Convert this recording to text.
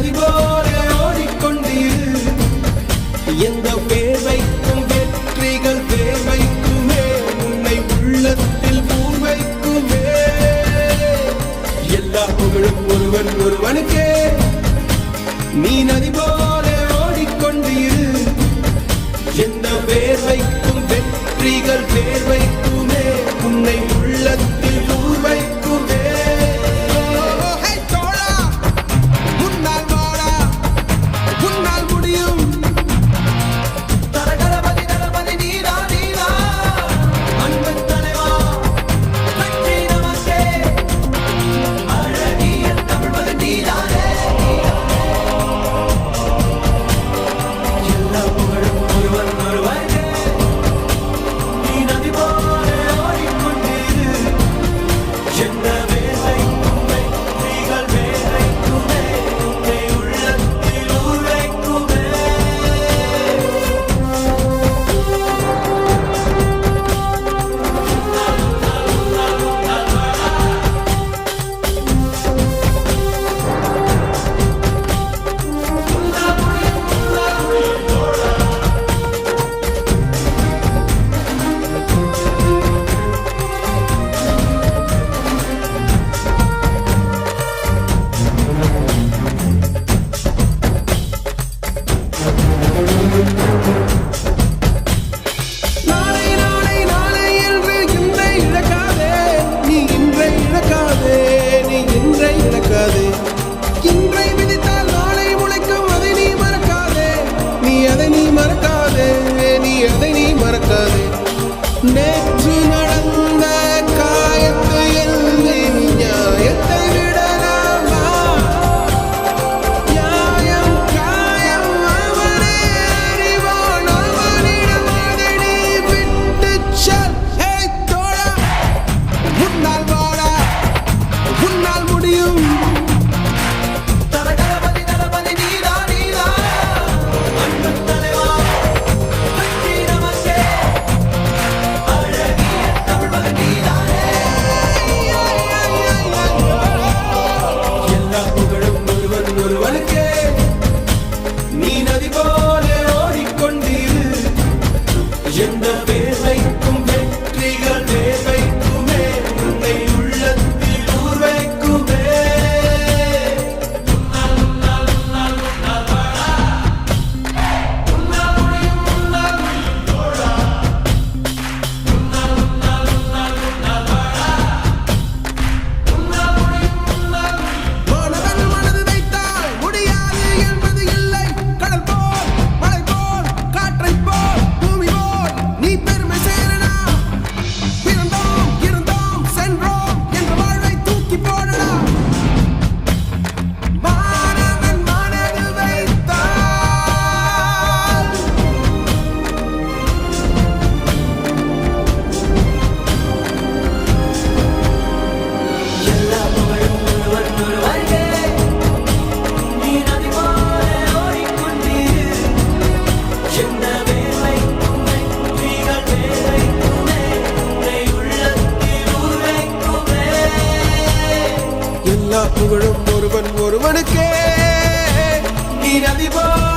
நதி போல ஓடிக்கொண்டீர். எந்த வேர்வைக்கும் வெற்றிகள் வேர்வைக்குமே, உன்னை உள்ளத்தில் பூர்வைக்குமே. எல்லா புகழும் ஒருவன் ஒருவனுக்கே. நீ நதி போல ஓடிக்கொண்டீர். எந்த வேர்வைக்கும் வெற்றிகள் வேர்வைக்குமே, உன்னை உள்ளத்தில் பூர்வைக்குமே. இன்றை விதித்தால் நாளை முளைக்கும், அதை நீ மறக்காதே. நீ அதை நீ மறக்காதே, நீ அதை நீ மறக்காதே. நேற்று நடந்த காயத்தை எழுதி நியாயத்தை விடலாமா? நியாயம் காயம் அவனே அறிவான், அவனிடம் அதை நீ விட்டுச் செல். ஹே தோழா, உன்னால் வாழ உன்னால் முடியும். நீ நதி போல ஓடிக்கொண்டீர். எந்த வேர்வைக்கும் வெற்றிகள் வேர்வைக்குமே, உன்னை உள்ளத்தில் ஊர்வைக்குமே. மாணவன் மனது வைத்தால் முடியாது என்பது இல்லை. கடல் போல் மலை போல் காற்றை போல் பூமி போல் நீ பெருமை சேரனா. பிறந்தோம் இருந்தோம் சென்றோம் என்ற வாழ்வை தூக்கி போடடா. மாணவன் மனது வைத்தால் எல்லா புகழும் ஒருவன் ஒருவனுக்கே. நீ நதி போல ஓடிக்கொண்டீர். எந்த வேர்வைக்கும் வெற்றிகள் வேர்வைக்குமே, உன்னை உள்ளத்தில் ஊர்வைக்குமே. எல்லா புகழும் ஒருவன் ஒருவனுக்கே. நீ நதி போல